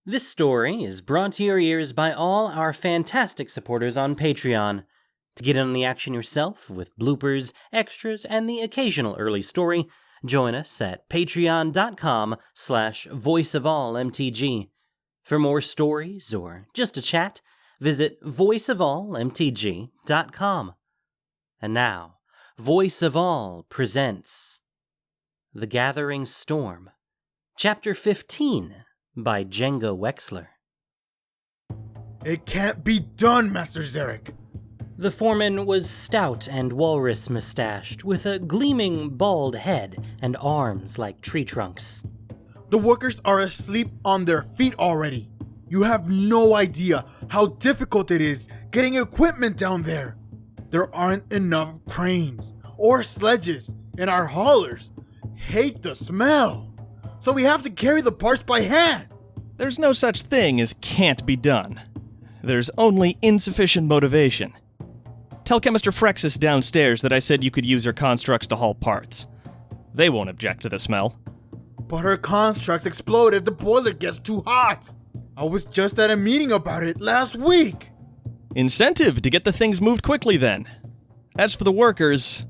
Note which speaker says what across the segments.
Speaker 1: This story is brought to your ears by all our fantastic supporters on Patreon. To get in on the action yourself with bloopers, extras, and the occasional early story, join us at patreon.com/voiceofallmtg. For more stories or just a chat, visit voiceofallmtg.com. And now, Voice of All presents The Gathering Storm, Chapter 15, by Django Wexler.
Speaker 2: It can't be done, Master Zarek!
Speaker 1: The foreman was stout and walrus-mustached, with a gleaming bald head and arms like tree trunks.
Speaker 2: The workers are asleep on their feet already. You have no idea how difficult it is getting equipment down there. There aren't enough cranes or sledges, and our haulers hate the smell. So we have to carry the parts by hand.
Speaker 3: There's no such thing as can't be done. There's only insufficient motivation. Tell Chemister Frexus downstairs that I said you could use her constructs to haul parts. They won't object to the smell.
Speaker 2: But her constructs explode if the boiler gets too hot. I was just at a meeting about it last week.
Speaker 3: Incentive to get the things moved quickly then. As for the workers,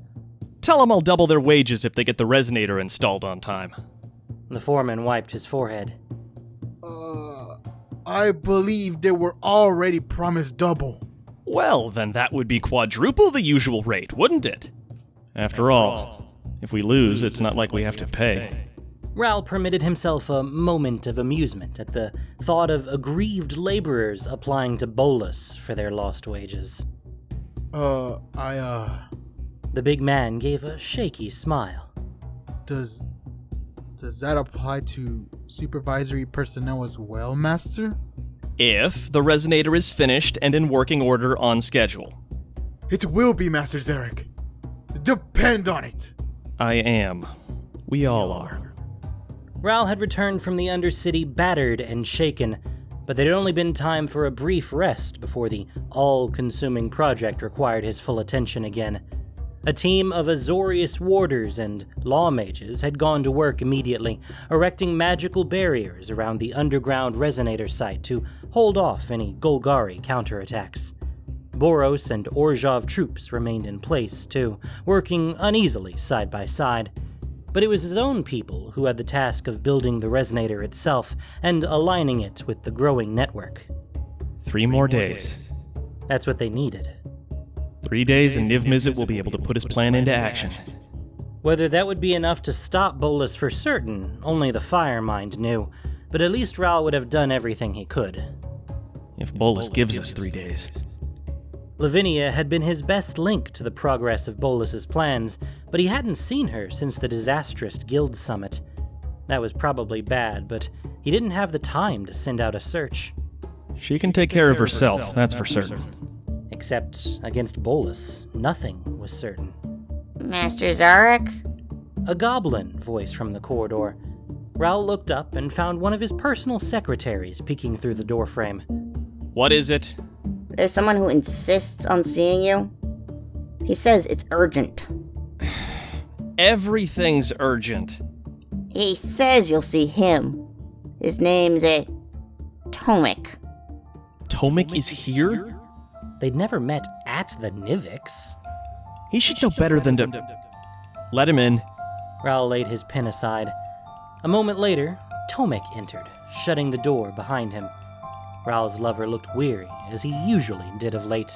Speaker 3: tell them I'll double their wages if they get the resonator installed on time.
Speaker 1: The foreman wiped his forehead.
Speaker 2: I believe they were already promised double.
Speaker 3: Well, then that would be quadruple the usual rate, wouldn't it? After all, if we lose, it's not like we have to pay.
Speaker 1: Ral permitted himself a moment of amusement at the thought of aggrieved laborers applying to Bolas for their lost wages. The big man gave a shaky smile.
Speaker 2: Does that apply to supervisory personnel as well, Master?
Speaker 3: If the resonator is finished and in working order on schedule.
Speaker 2: It will be, Master Zarek. Depend on it.
Speaker 3: I am. We all are.
Speaker 1: Ral had returned from the Undercity battered and shaken, but there had only been time for a brief rest before the all-consuming project required his full attention again. A team of Azorius warders and law mages had gone to work immediately, erecting magical barriers around the underground resonator site to hold off any Golgari counterattacks. Boros and Orzhov troops remained in place, too, working uneasily side by side. But it was his own people who had the task of building the resonator itself and aligning it with the growing network.
Speaker 3: 3 more days.
Speaker 1: That's what they needed.
Speaker 3: 3 days and Niv Mizzet will be able to put his plan into action.
Speaker 1: Whether that would be enough to stop Bolas for certain, only the Firemind knew, but at least Ral would have done everything he could.
Speaker 3: If Bolas gives us 3 days.
Speaker 1: Lavinia had been his best link to the progress of Bolas's plans, but he hadn't seen her since the disastrous guild summit. That was probably bad, but he didn't have the time to send out a search.
Speaker 3: She can take care of herself, that's for certain.
Speaker 1: Except against Bolas, nothing was certain.
Speaker 4: Master Zarek?
Speaker 1: A goblin voiced from the corridor. Ral looked up and found one of his personal secretaries peeking through the doorframe.
Speaker 3: What is it?
Speaker 4: There's someone who insists on seeing you. He says it's urgent.
Speaker 3: Everything's urgent.
Speaker 4: He says you'll see him. His name's Tomik.
Speaker 3: Tomac is here?
Speaker 1: They'd never met at the Nivix.
Speaker 3: He should know better than to... Let him in.
Speaker 1: Ral laid his pen aside. A moment later, Tomac entered, shutting the door behind him. Ral's lover looked weary, as he usually did of late.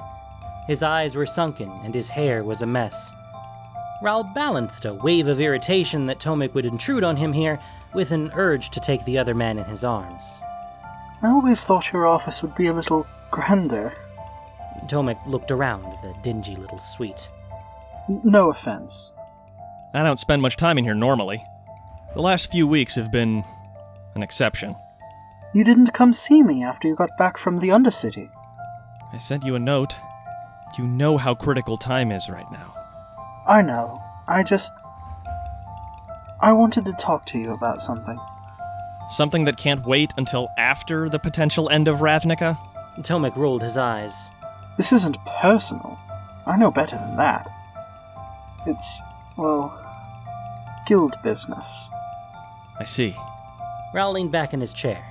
Speaker 1: His eyes were sunken, and his hair was a mess. Ral balanced a wave of irritation that Tomac would intrude on him here, with an urge to take the other man in his arms.
Speaker 5: I always thought your office would be a little grander.
Speaker 1: Tomac looked around the dingy little suite.
Speaker 5: No offense.
Speaker 3: I don't spend much time in here normally. The last few weeks have been an exception.
Speaker 5: You didn't come see me after you got back from the Undercity.
Speaker 3: I sent you a note. You know how critical time is right now.
Speaker 5: I know. I wanted to talk to you about something.
Speaker 3: Something that can't wait until after the potential end of Ravnica?
Speaker 1: Tomac rolled his eyes.
Speaker 5: This isn't personal. I know better than that. It's, well, guild business.
Speaker 3: I see.
Speaker 1: Ral leaned back in his chair.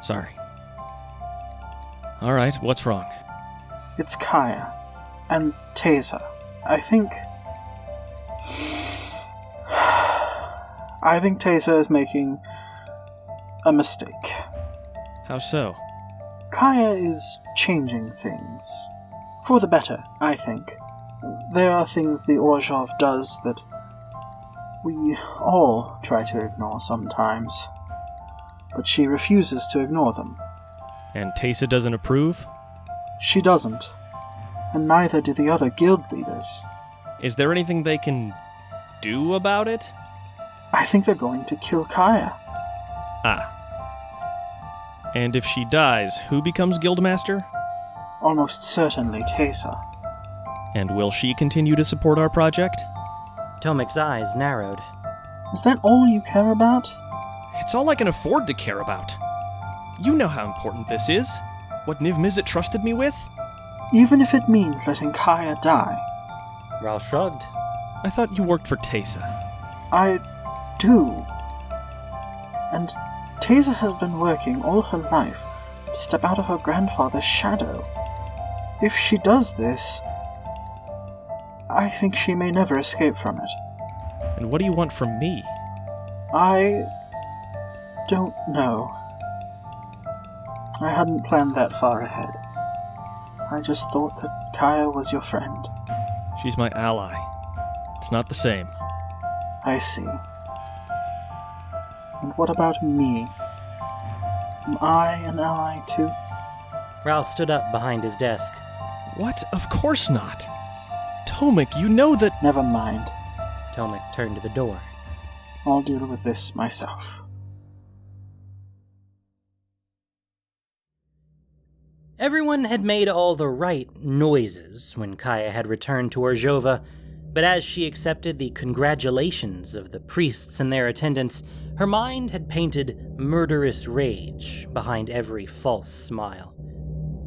Speaker 3: Sorry. Alright, what's wrong?
Speaker 5: It's Kaya. And Taser. I think Taser is making a mistake.
Speaker 3: How so?
Speaker 5: Kaya is changing things. For the better, I think. There are things the Orzhov does that we all try to ignore sometimes. But she refuses to ignore them.
Speaker 3: And Teysa doesn't approve?
Speaker 5: She doesn't. And neither do the other guild leaders.
Speaker 3: Is there anything they can do about it?
Speaker 5: I think they're going to kill Kaya.
Speaker 3: Ah. And if she dies, who becomes guildmaster?
Speaker 5: Almost certainly Taser.
Speaker 3: And will she continue to support our project?
Speaker 1: Tomik's eyes narrowed.
Speaker 5: Is that all you care about?
Speaker 3: It's all I can afford to care about. You know how important this is. What Niv Mizzet trusted me with?
Speaker 5: Even if it means letting Kaya die.
Speaker 1: Ral shrugged.
Speaker 3: I thought you worked for Teysa.
Speaker 5: I do. And Taser has been working all her life to step out of her grandfather's shadow. If she does this, I think she may never escape from it.
Speaker 3: And what do you want from me?
Speaker 5: I don't know. I hadn't planned that far ahead. I just thought that Kaya was your friend.
Speaker 3: She's my ally. It's not the same.
Speaker 5: I see. And what about me? Am I an ally too?
Speaker 1: Ral stood up behind his desk.
Speaker 3: What? Of course not. Tomac, you know that...
Speaker 5: Never mind.
Speaker 1: Tomac turned to the door.
Speaker 5: I'll deal with this myself.
Speaker 1: Everyone had made all the right noises when Kaya had returned to Orzhova, but as she accepted the congratulations of the priests and their attendants, her mind had painted murderous rage behind every false smile.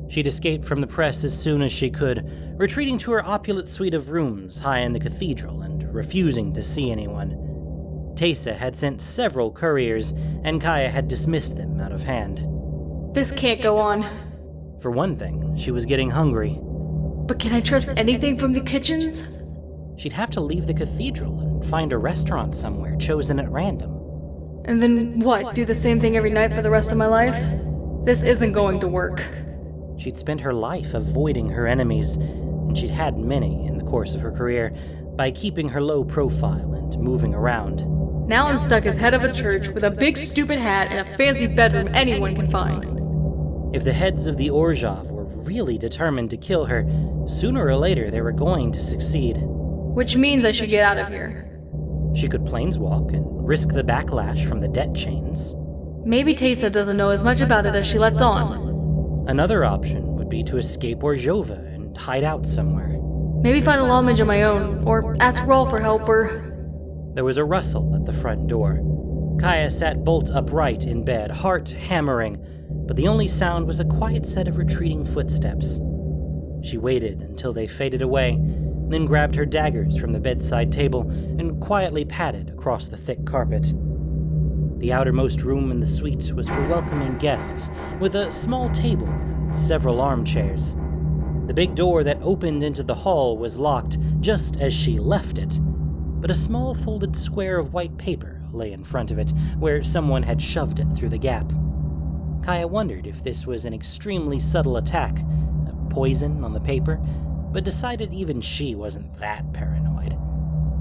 Speaker 1: She'd escaped from the press as soon as she could, retreating to her opulent suite of rooms high in the cathedral and refusing to see anyone. Teysa had sent several couriers, and Kaya had dismissed them out of hand.
Speaker 6: This can't go on.
Speaker 1: For one thing, she was getting hungry.
Speaker 6: But can I trust anything from the kitchens?
Speaker 1: She'd have to leave the cathedral and find a restaurant somewhere chosen at random.
Speaker 6: And then what, do the same thing every night for the rest of my life? This isn't going to work.
Speaker 1: She'd spent her life avoiding her enemies, and she'd had many in the course of her career, by keeping her low profile and moving around.
Speaker 6: Now I'm stuck as head of a church with a big stupid hat and a fancy bedroom anyone can find.
Speaker 1: If the heads of the Orzhov were really determined to kill her, sooner or later they were going to succeed.
Speaker 6: Which means I should get out of here.
Speaker 1: She could planeswalk and risk the backlash from the debt chains.
Speaker 6: Maybe Teysa doesn't know as much about it as she lets on.
Speaker 1: Another option would be to escape Orzhova and hide out somewhere.
Speaker 6: Maybe find a lawmage of my own, or ask Rawl for help, or...
Speaker 1: There was a rustle at the front door. Kaya sat bolt upright in bed, heart hammering, but the only sound was a quiet set of retreating footsteps. She waited until they faded away, then grabbed her daggers from the bedside table and quietly padded across the thick carpet. The outermost room in the suite was for welcoming guests, with a small table and several armchairs. The big door that opened into the hall was locked just as she left it, but a small folded square of white paper lay in front of it, where someone had shoved it through the gap. Kaya wondered if this was an extremely subtle attack, a poison on the paper, but decided even she wasn't that paranoid.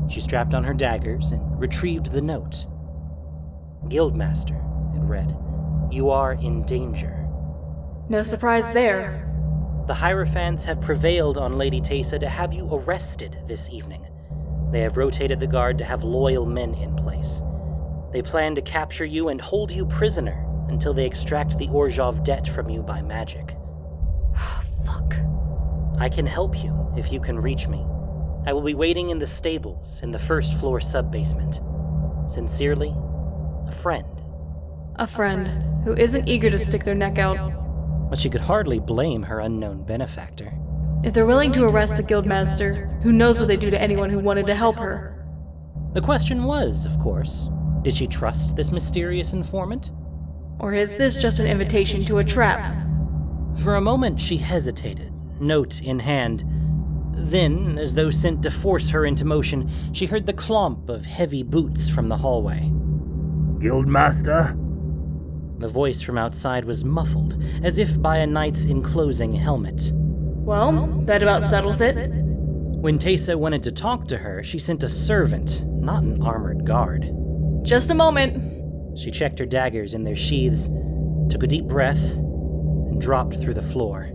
Speaker 1: She strapped on her daggers and retrieved the note. Guildmaster, it read, "You are in danger."
Speaker 6: No surprise there.
Speaker 1: The Hierophants have prevailed on Lady Teysa to have you arrested this evening. They have rotated the guard to have loyal men in place. They plan to capture you and hold you prisoner until they extract the Orzhov debt from you by magic.
Speaker 6: Fuck.
Speaker 1: I can help you if you can reach me. I will be waiting in the stables in the first floor sub-basement. Sincerely, a friend.
Speaker 6: A friend who isn't eager to stick their neck out.
Speaker 1: But she could hardly blame her unknown benefactor.
Speaker 6: If they're willing to arrest the guildmaster, who knows what they'd do to anyone who wanted to help her?
Speaker 1: The question was, of course, did she trust this mysterious informant?
Speaker 6: Or is this just an invitation to a trap?
Speaker 1: For a moment, she hesitated, note in hand. Then, as though sent to force her into motion, she heard the clomp of heavy boots from the hallway.
Speaker 7: Guildmaster?
Speaker 1: The voice from outside was muffled, as if by a knight's enclosing helmet.
Speaker 6: Well, that about settles it.
Speaker 1: When Teysa wanted to talk to her, she sent a servant, not an armored guard.
Speaker 6: Just a moment.
Speaker 1: She checked her daggers in their sheaths, took a deep breath, and dropped through the floor.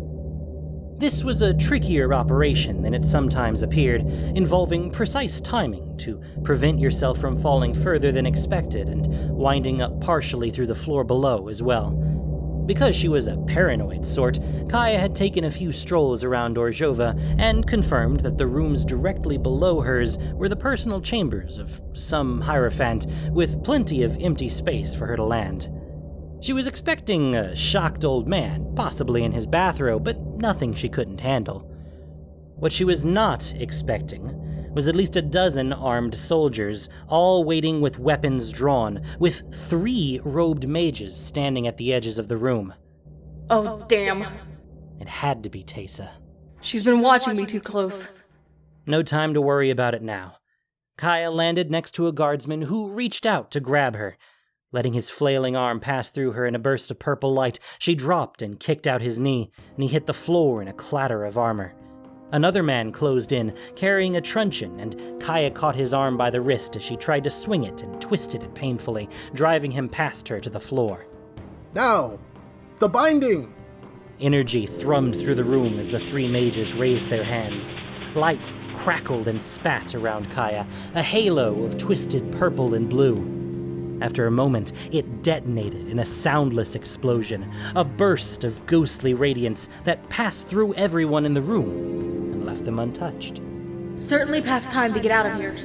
Speaker 1: This was a trickier operation than it sometimes appeared, involving precise timing to prevent yourself from falling further than expected and winding up partially through the floor below as well. Because she was a paranoid sort, Kaya had taken a few strolls around Orzhov and confirmed that the rooms directly below hers were the personal chambers of some hierophant, with plenty of empty space for her to land. She was expecting a shocked old man, possibly in his bathrobe, but nothing she couldn't handle. What she was not expecting was at least a dozen armed soldiers, all waiting with weapons drawn, with 3 robed mages standing at the edges of the room.
Speaker 6: Oh, damn.
Speaker 1: It had to be Teysa.
Speaker 6: She's been watching me too close.
Speaker 1: No time to worry about it now. Kaya landed next to a guardsman who reached out to grab her. Letting his flailing arm pass through her in a burst of purple light, she dropped and kicked out his knee, and he hit the floor in a clatter of armor. Another man closed in, carrying a truncheon, and Kaya caught his arm by the wrist as she tried to swing it and twisted it painfully, driving him past her to the floor.
Speaker 8: Now, the binding!
Speaker 1: Energy thrummed through the room as the 3 mages raised their hands. Light crackled and spat around Kaya, a halo of twisted purple and blue. After a moment, it detonated in a soundless explosion, a burst of ghostly radiance that passed through everyone in the room and left them untouched.
Speaker 6: Certainly past time to get out of here.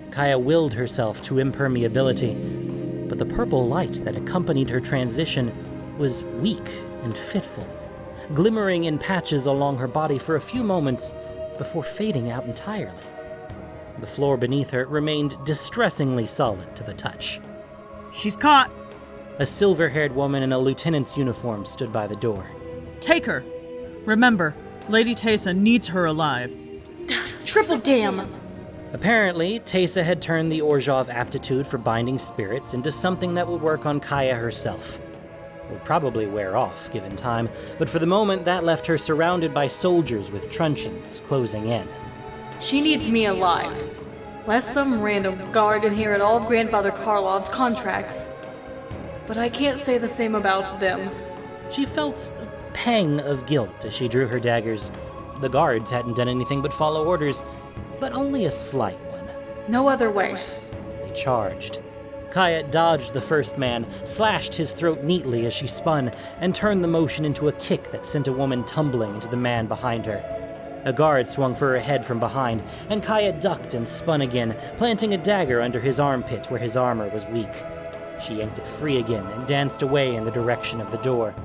Speaker 1: Kaya willed herself to impermeability, but the purple light that accompanied her transition was weak and fitful, glimmering in patches along her body for a few moments before fading out entirely. The floor beneath her remained distressingly solid to the touch.
Speaker 9: She's caught!
Speaker 1: A silver-haired woman in a lieutenant's uniform stood by the door.
Speaker 9: Take her! Remember, Lady Teysa needs her alive.
Speaker 6: Triple damn!
Speaker 1: Apparently, Teysa had turned the Orzhov aptitude for binding spirits into something that would work on Kaya herself. It would probably wear off, given time, but for the moment that left her surrounded by soldiers with truncheons closing in.
Speaker 6: She needs me alive. Lest some random guard inherit all of Grandfather Karlov's contracts. But I can't say the same about them.
Speaker 1: She felt a pang of guilt as she drew her daggers. The guards hadn't done anything but follow orders, but only a slight one.
Speaker 6: No other way.
Speaker 1: They charged. Kaya dodged the first man, slashed his throat neatly as she spun, and turned the motion into a kick that sent a woman tumbling into the man behind her. A guard swung for her head from behind, and Kaya ducked and spun again, planting a dagger under his armpit where his armor was weak. She yanked it free again and danced away in the direction of the door.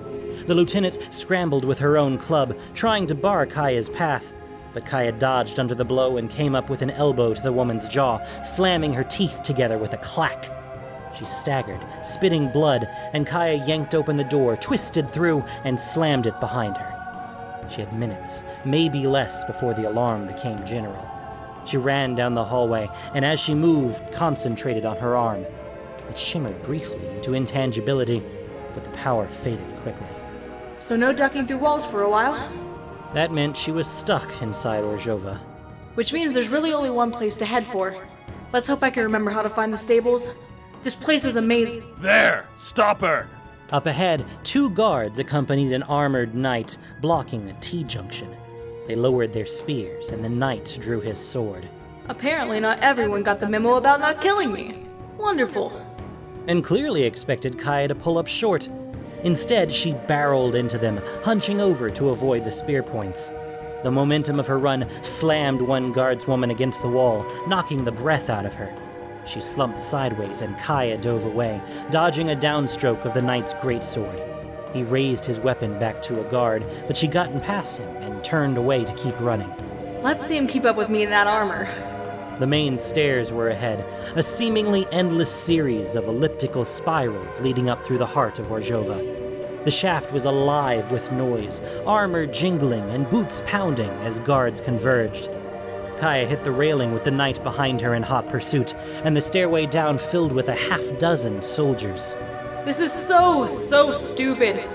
Speaker 1: The lieutenant scrambled with her own club, trying to bar Kaya's path, but Kaya dodged under the blow and came up with an elbow to the woman's jaw, slamming her teeth together with a clack. She staggered, spitting blood, and Kaya yanked open the door, twisted through, and slammed it behind her. She had minutes, maybe less, before the alarm became general. She ran down the hallway, and as she moved, concentrated on her arm. It shimmered briefly into intangibility, but the power faded quickly.
Speaker 6: So no ducking through walls for a while?
Speaker 1: That meant she was stuck inside Orzhov.
Speaker 6: Which means there's really only one place to head for. Let's hope I can remember how to find the stables. This place is amazing.
Speaker 7: There! Stop her!
Speaker 1: Up ahead, 2 guards accompanied an armored knight, blocking a T-junction. They lowered their spears, and the knight drew his sword.
Speaker 6: Apparently not everyone got the memo about not killing me. Wonderful.
Speaker 1: And clearly expected Kaya to pull up short. Instead, she barreled into them, hunching over to avoid the spear points. The momentum of her run slammed one guardswoman against the wall, knocking the breath out of her. She slumped sideways and Kaya dove away, dodging a downstroke of the knight's greatsword. He raised his weapon back to a guard, but she'd gotten past him and turned away to keep running.
Speaker 6: Let's see him keep up with me in that armor.
Speaker 1: The main stairs were ahead, a seemingly endless series of elliptical spirals leading up through the heart of Orzhova. The shaft was alive with noise, armor jingling and boots pounding as guards converged. Kaya hit the railing with the knight behind her in hot pursuit, and the stairway down filled with a half-dozen soldiers.
Speaker 6: This is so stupid.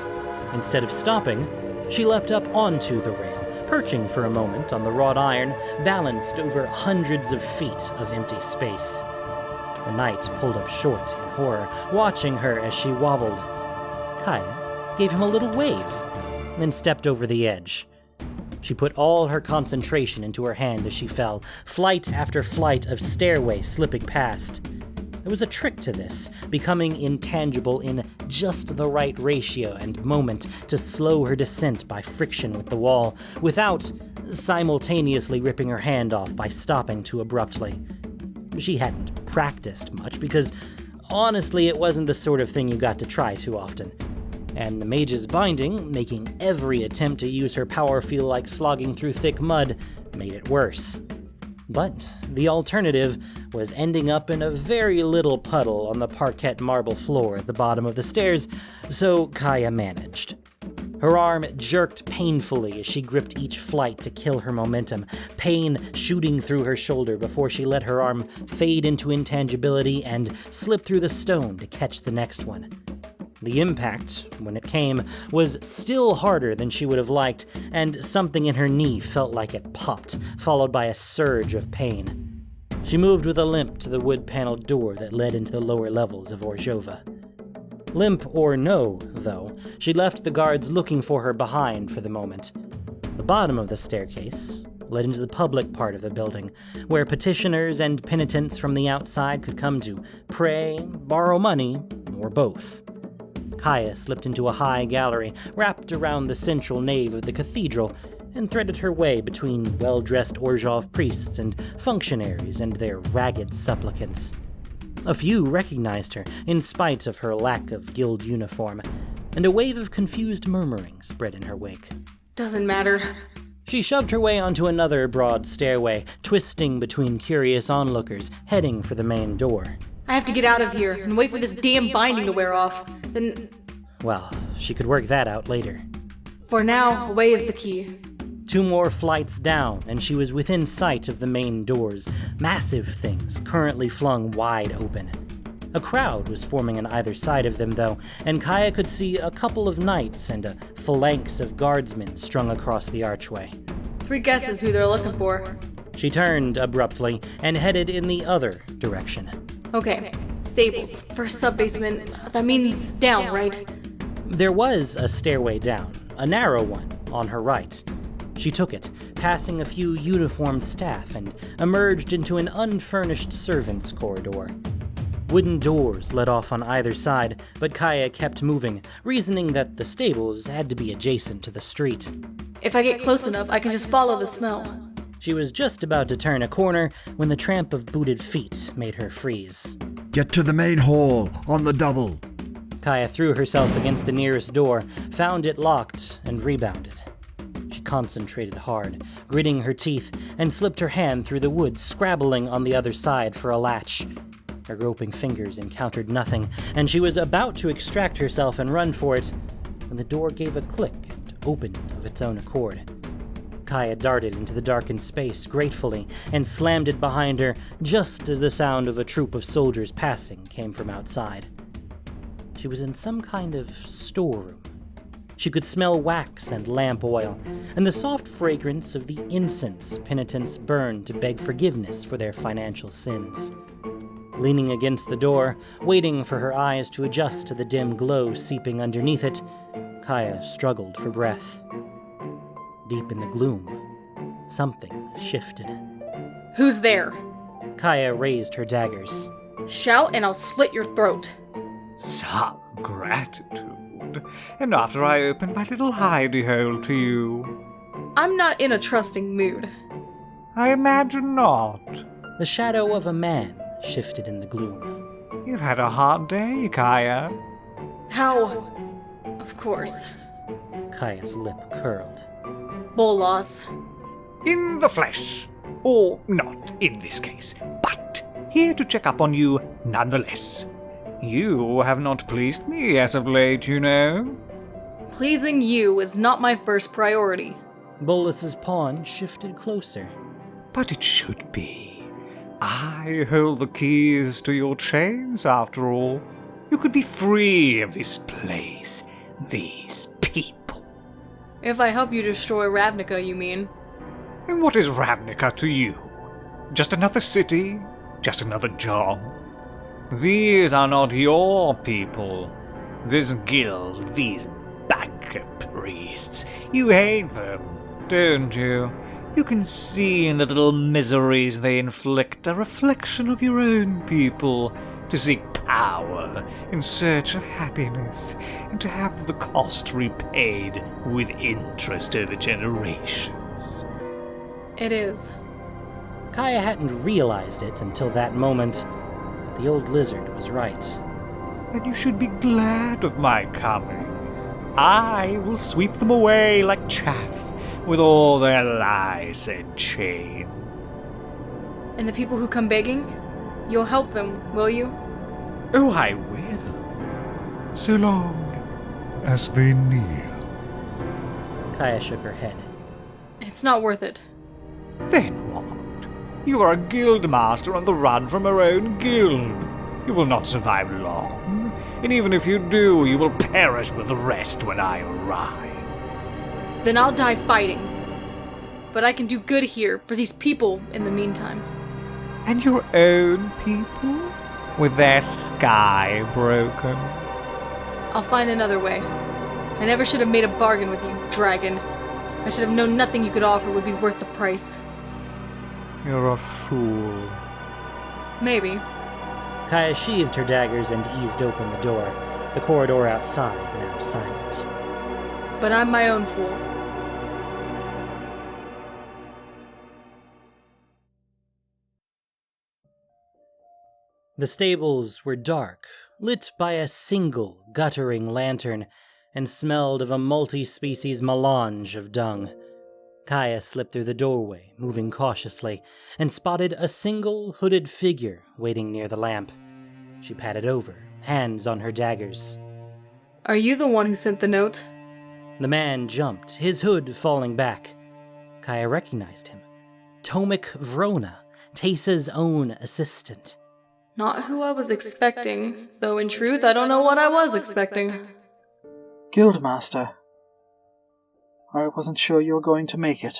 Speaker 1: Instead of stopping, she leapt up onto the rail, perching for a moment on the wrought iron, balanced over hundreds of feet of empty space. The knight pulled up short in horror, watching her as she wobbled. Kaya gave him a little wave, then stepped over the edge. She put all her concentration into her hand as she fell, flight after flight of stairway slipping past. There was a trick to this, becoming intangible in just the right ratio and moment to slow her descent by friction with the wall, without simultaneously ripping her hand off by stopping too abruptly. She hadn't practiced much, because honestly it wasn't the sort of thing you got to try too often. And the mage's binding, making every attempt to use her power feel like slogging through thick mud, made it worse. But the alternative was ending up in a very little puddle on the parquet marble floor at the bottom of the stairs, so Kaya managed. Her arm jerked painfully as she gripped each flight to kill her momentum, pain shooting through her shoulder before she let her arm fade into intangibility and slip through the stone to catch the next one. The impact, when it came, was still harder than she would have liked, and something in her knee felt like it popped, followed by a surge of pain. She moved with a limp to the wood-paneled door that led into the lower levels of Orzhova. Limp or no, though, she left the guards looking for her behind for the moment. The bottom of the staircase led into the public part of the building, where petitioners and penitents from the outside could come to pray, borrow money, or both. Kaya slipped into a high gallery, wrapped around the central nave of the cathedral, and threaded her way between well-dressed Orzhov priests and functionaries and their ragged supplicants. A few recognized her, in spite of her lack of guild uniform, and a wave of confused murmuring spread in her wake.
Speaker 6: Doesn't matter.
Speaker 1: She shoved her way onto another broad stairway, twisting between curious onlookers, heading for the main door.
Speaker 6: I have to get out of here and wait for this damn binding to wear off. Then...
Speaker 1: Well, she could work that out later.
Speaker 6: For now, away is the key.
Speaker 1: 2 more flights down, and she was within sight of the main doors, massive things currently flung wide open. A crowd was forming on either side of them, though, and Kaya could see a couple of knights and a phalanx of guardsmen strung across the archway.
Speaker 6: 3 guesses who they're looking for.
Speaker 1: She turned abruptly and headed in the other direction.
Speaker 6: Okay, stables, first sub-basement, that means down, right?
Speaker 1: There was a stairway down, a narrow one, on her right. She took it, passing a few uniformed staff, and emerged into an unfurnished servants' corridor. Wooden doors led off on either side, but Kaya kept moving, reasoning that the stables had to be adjacent to the street.
Speaker 6: If I get close enough, I can just follow the smell.
Speaker 1: She was just about to turn a corner when the tramp of booted feet made her freeze.
Speaker 10: Get to the main hall, on the double.
Speaker 1: Kaya threw herself against the nearest door, found it locked, and rebounded. She concentrated hard, gritting her teeth, and slipped her hand through the wood, scrabbling on the other side for a latch. Her groping fingers encountered nothing, and she was about to extract herself and run for it, when the door gave a click and opened of its own accord. Kaya darted into the darkened space gratefully and slammed it behind her just as the sound of a troop of soldiers passing came from outside. She was in some kind of storeroom. She could smell wax and lamp oil, and the soft fragrance of the incense penitents burned to beg forgiveness for their financial sins. Leaning against the door, waiting for her eyes to adjust to the dim glow seeping underneath it, Kaya struggled for breath. Deep in the gloom, something shifted.
Speaker 6: Who's there?
Speaker 1: Kaya raised her daggers.
Speaker 6: Shout and I'll slit your throat.
Speaker 11: Some gratitude. And after I open my little hidey hole to you.
Speaker 6: I'm not in a trusting mood.
Speaker 11: I imagine not.
Speaker 1: The shadow of a man shifted in the gloom.
Speaker 11: You've had a hard day, Kaya.
Speaker 6: How? Of course.
Speaker 1: Kaya's lip curled.
Speaker 6: Bolas.
Speaker 11: In the flesh. Or not in this case, but here to check up on you nonetheless. You have not pleased me as of late, you know.
Speaker 6: Pleasing you is not my first priority.
Speaker 1: Bolas's pawn shifted closer.
Speaker 11: But it should be. I hold the keys to your chains, after all. You could be free of this place, these people.
Speaker 6: If I help you destroy Ravnica, you mean?
Speaker 11: And what is Ravnica to you? Just another city? Just another job? These are not your people. This guild, these banker priests, you hate them, don't you? You can see in the little miseries they inflict a reflection of your own people, to seek power in search of happiness, and to have the cost repaid with interest over generations.
Speaker 6: It is.
Speaker 1: Kaya hadn't realized it until that moment, but the old lizard was right.
Speaker 11: Then you should be glad of my coming. I will sweep them away like chaff, with all their lies and chains.
Speaker 6: And the people who come begging? You'll help them, will you?
Speaker 11: Oh, I will. So long as they kneel.
Speaker 1: Kaya shook her head.
Speaker 6: It's not worth it.
Speaker 11: Then what? You are a guildmaster on the run from her own guild. You will not survive long, and even if you do, you will perish with the rest when I arrive.
Speaker 6: Then I'll die fighting. But I can do good here for these people in the meantime.
Speaker 11: And your own people? With their sky broken?
Speaker 6: I'll find another way. I never should have made a bargain with you, dragon. I should have known nothing you could offer would be worth the price.
Speaker 11: You're a fool.
Speaker 6: Maybe.
Speaker 1: Kaya sheathed her daggers and eased open the door, the corridor outside now silent.
Speaker 6: But I'm my own fool.
Speaker 1: The stables were dark, lit by a single guttering lantern, and smelled of a multi-species melange of dung. Kaya slipped through the doorway, moving cautiously, and spotted a single hooded figure waiting near the lamp. She padded over, hands on her daggers.
Speaker 6: Are you the one who sent the note?
Speaker 1: The man jumped, his hood falling back. Kaya recognized him. Tomac Vrona, Tesa's own assistant.
Speaker 6: Not who I was expecting, though in truth I don't know what I was expecting.
Speaker 5: Guildmaster, I wasn't sure you were going to make it.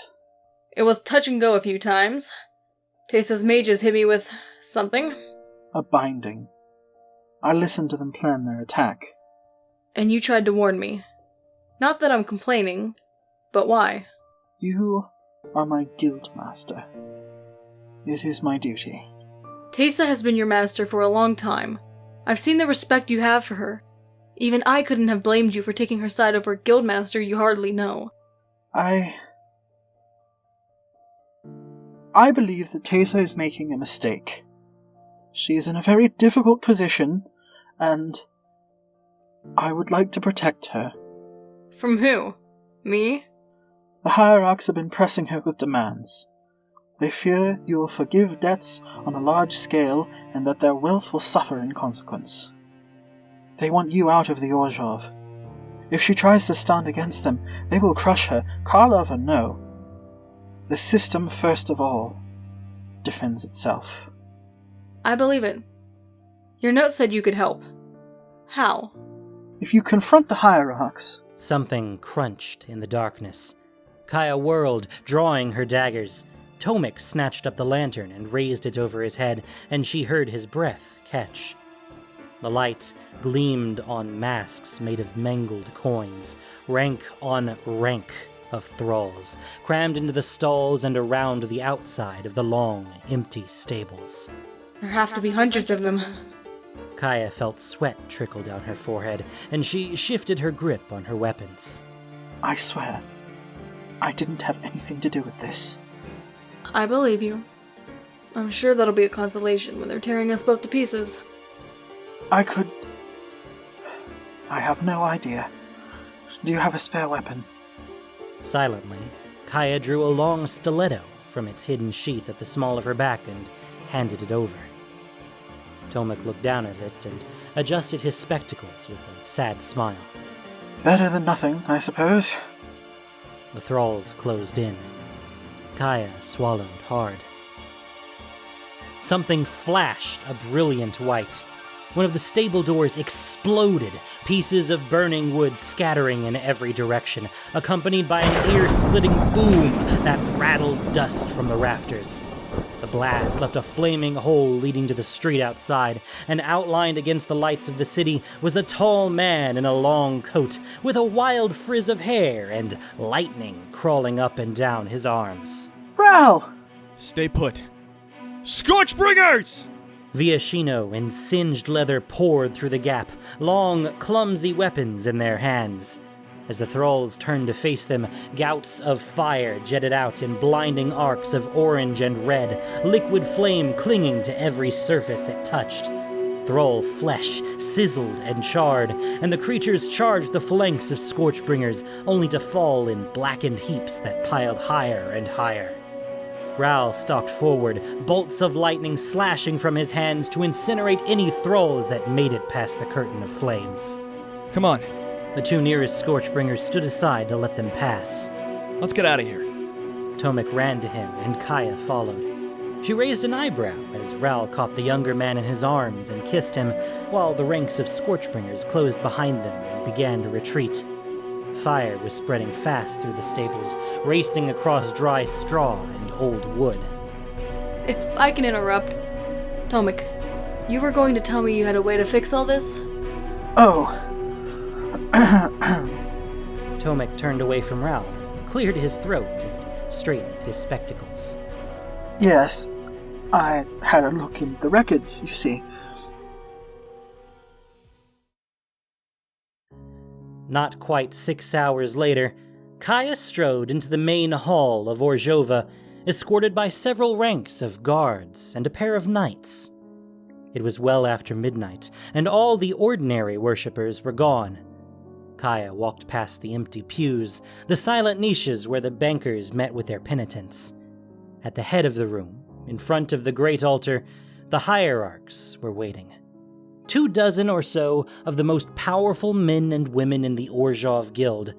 Speaker 6: It was touch and go a few times. Tesa's mages hit me with something.
Speaker 5: A binding. I listened to them plan their attack.
Speaker 6: And you tried to warn me. Not that I'm complaining, but why?
Speaker 5: You are my guildmaster. It is my duty.
Speaker 6: Tesa has been your master for a long time. I've seen the respect you have for her. Even I couldn't have blamed you for taking her side over a guildmaster you hardly know.
Speaker 5: I believe that Tesa is making a mistake. She is in a very difficult position, and I would like to protect her.
Speaker 6: From who? Me?
Speaker 5: The Hierarchs have been pressing her with demands. They fear you will forgive debts on a large scale and that their wealth will suffer in consequence. They want you out of the Orzhov. If she tries to stand against them, they will crush her, Karlov or no. The system, first of all, defends itself.
Speaker 6: I believe it. Your note said you could help. How?
Speaker 5: If you confront the Hierarchs...
Speaker 1: Something crunched in the darkness. Kaya whirled, drawing her daggers. Tomac snatched up the lantern and raised it over his head, and she heard his breath catch. The light gleamed on masks made of mangled coins, rank on rank of thralls, crammed into the stalls and around the outside of the long, empty stables.
Speaker 6: There have to be hundreds of them.
Speaker 1: Kaya felt sweat trickle down her forehead, and she shifted her grip on her weapons.
Speaker 5: I swear, I didn't have anything to do with this.
Speaker 6: I believe you. I'm sure that'll be a consolation when they're tearing us both to pieces.
Speaker 5: I have no idea. Do you have a spare weapon?
Speaker 1: Silently, Kaya drew a long stiletto from its hidden sheath at the small of her back and handed it over. Tomac looked down at it and adjusted his spectacles with a sad smile.
Speaker 5: Better than nothing, I suppose.
Speaker 1: The thralls closed in. Kaya swallowed hard. Something flashed a brilliant white. One of the stable doors exploded, pieces of burning wood scattering in every direction, accompanied by an ear-splitting boom that rattled dust from the rafters. The blast left a flaming hole leading to the street outside, and outlined against the lights of the city was a tall man in a long coat, with a wild frizz of hair and lightning crawling up and down his arms.
Speaker 5: Ral!
Speaker 3: Stay put. Scorchbringers!
Speaker 1: Viashino in singed leather poured through the gap, long, clumsy weapons in their hands. As the thralls turned to face them, gouts of fire jetted out in blinding arcs of orange and red, liquid flame clinging to every surface it touched. Thrall flesh sizzled and charred, and the creatures charged the flanks of Scorchbringers, only to fall in blackened heaps that piled higher and higher. Ral stalked forward, bolts of lightning slashing from his hands to incinerate any thralls that made it past the curtain of flames.
Speaker 3: Come on.
Speaker 1: The two nearest Scorchbringers stood aside to let them pass.
Speaker 3: Let's get out of here.
Speaker 1: Tomac ran to him, and Kaya followed. She raised an eyebrow as Ral caught the younger man in his arms and kissed him, while the ranks of Scorchbringers closed behind them and began to retreat. Fire was spreading fast through the stables, racing across dry straw and old wood.
Speaker 6: If I can interrupt, Tomik, you were going to tell me you had a way to fix all this?
Speaker 5: Oh.
Speaker 1: Tomac turned away from Ral, cleared his throat, and straightened his spectacles.
Speaker 5: Yes, I had a look in the records, you see.
Speaker 1: Not quite 6 hours later, Kaya strode into the main hall of Orzhova, escorted by several ranks of guards and a pair of knights. It was well after midnight, and all the ordinary worshippers were gone. Kaya walked past the empty pews, the silent niches where the bankers met with their penitents. At the head of the room, in front of the great altar, the Hierarchs were waiting. 24 or so of the most powerful men and women in the Orzhov Guild,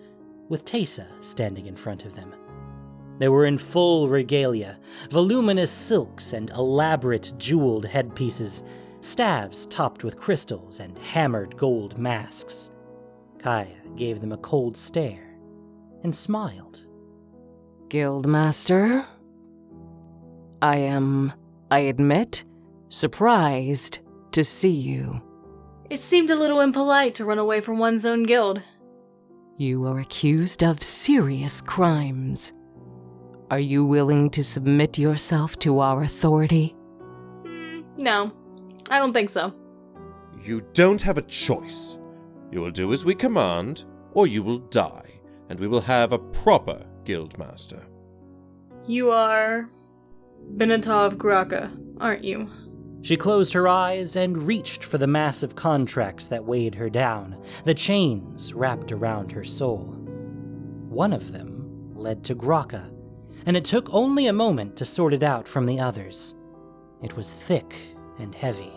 Speaker 1: with Teysa standing in front of them. They were in full regalia, voluminous silks and elaborate jeweled headpieces, staves topped with crystals and hammered gold masks. Kaya gave them a cold stare and smiled.
Speaker 12: Guildmaster? I admit, surprised to see you.
Speaker 6: It seemed a little impolite to run away from one's own guild.
Speaker 12: You are accused of serious crimes. Are you willing to submit yourself to our authority?
Speaker 6: No, I don't think so.
Speaker 13: You don't have a choice. You will do as we command, or you will die, and we will have a proper guildmaster.
Speaker 6: You are Benitov Gracca, aren't you?
Speaker 1: She closed her eyes and reached for the massive contracts that weighed her down, the chains wrapped around her soul. One of them led to Gracca, and it took only a moment to sort it out from the others. It was thick and heavy.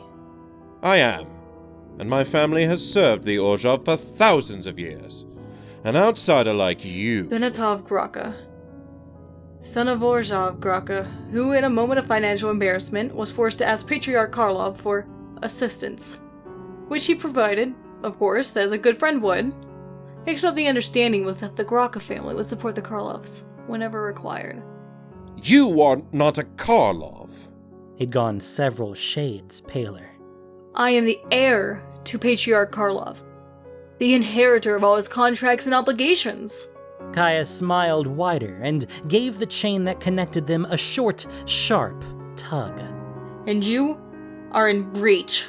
Speaker 13: I am, and my family has served the Orzhov for thousands of years. An outsider like you...
Speaker 6: Benitov Gracca, son of Orzhov Gracca, who in a moment of financial embarrassment was forced to ask Patriarch Karlov for assistance, which he provided, of course, as a good friend would, except the understanding was that the Gracca family would support the Karlovs whenever required.
Speaker 13: You are not a Karlov.
Speaker 1: He'd gone several shades paler.
Speaker 6: I am the heir to Patriarch Karlov, the inheritor of all his contracts and obligations.
Speaker 1: Kaya smiled wider and gave the chain that connected them a short, sharp tug.
Speaker 6: And you are in breach.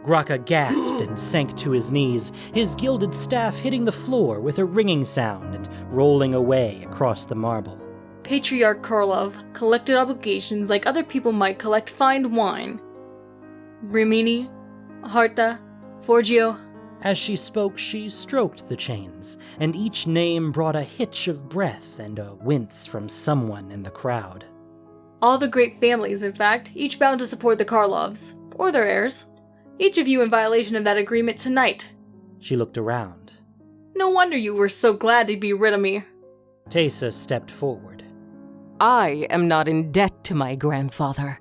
Speaker 1: Gracca gasped and sank to his knees, his gilded staff hitting the floor with a ringing sound and rolling away across the marble.
Speaker 6: Patriarch Karlov collected obligations like other people might collect fine wine. Rimini, Harta, Forgio.
Speaker 1: As she spoke, she stroked the chains, and each name brought a hitch of breath and a wince from someone in the crowd.
Speaker 6: All the great families, in fact, each bound to support the Karlovs, or their heirs. Each of you in violation of that agreement tonight.
Speaker 1: She looked around.
Speaker 6: No wonder you were so glad to be rid of me.
Speaker 1: Teysa stepped forward.
Speaker 12: I am not in debt to my grandfather.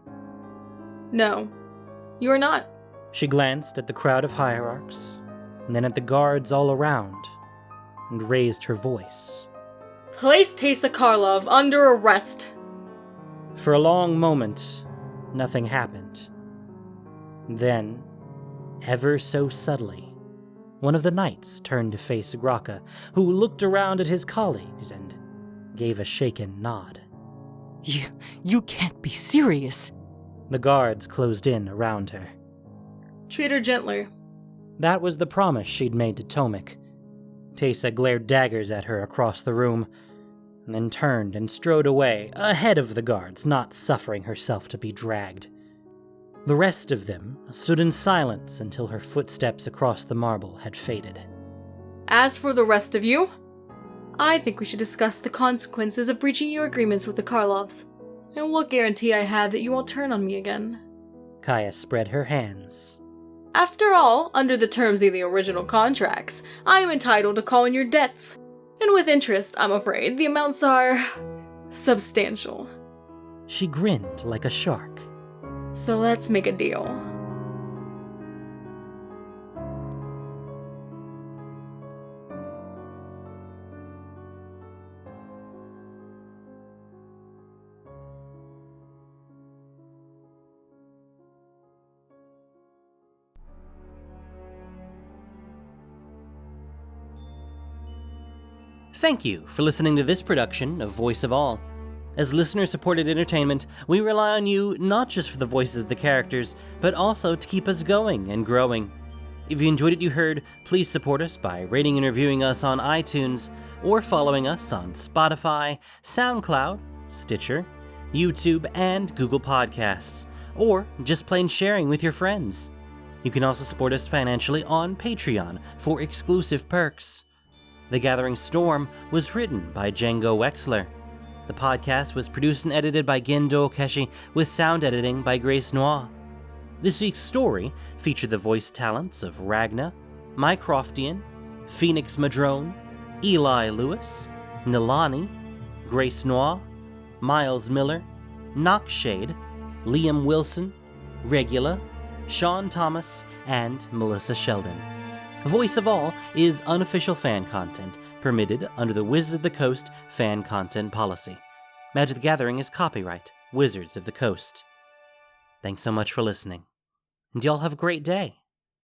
Speaker 6: No, you are not.
Speaker 1: She glanced at the crowd of hierarchs, and then at the guards all around, and raised her voice.
Speaker 6: Place Teysa Karlov under arrest.
Speaker 1: For a long moment, nothing happened. Then, ever so subtly, one of the knights turned to face Gracca, who looked around at his colleagues and gave a shaken nod.
Speaker 12: You can't be serious.
Speaker 1: The guards closed in around her.
Speaker 6: Treat her gently.
Speaker 1: That was the promise she'd made to Tomac. Teysa glared daggers at her across the room, and then turned and strode away, ahead of the guards, not suffering herself to be dragged. The rest of them stood in silence until her footsteps across the marble had faded.
Speaker 6: As for the rest of you, I think we should discuss the consequences of breaching your agreements with the Karlovs, and what guarantee I have that you won't turn on me again.
Speaker 1: Kaya spread her hands.
Speaker 6: After all, under the terms of the original contracts, I am entitled to call in your debts. And with interest, I'm afraid, the amounts are substantial.
Speaker 1: She grinned like a shark.
Speaker 6: So let's make a deal.
Speaker 1: Thank you for listening to this production of Voice of All. As listener-supported entertainment, we rely on you not just for the voices of the characters, but also to keep us going and growing. If you enjoyed what you heard, please support us by rating and reviewing us on iTunes, or following us on Spotify, SoundCloud, Stitcher, YouTube, and Google Podcasts, or just plain sharing with your friends. You can also support us financially on Patreon for exclusive perks. The Gathering Storm was written by Django Wexler. The podcast was produced and edited by Gendo Keshi, with sound editing by Grace Noir. This week's story featured the voice talents of Ragna, Mycroftian, Phoenix Madrone, Eli Lewis, Nilani, Grace Noir, Miles Miller, Knockshade, Liam Wilson, Regula, Sean Thomas, and Melissa Sheldon. Voice of All is unofficial fan content, permitted under the Wizards of the Coast fan content policy. Magic the Gathering is copyright Wizards of the Coast. Thanks so much for listening, and y'all have a great day.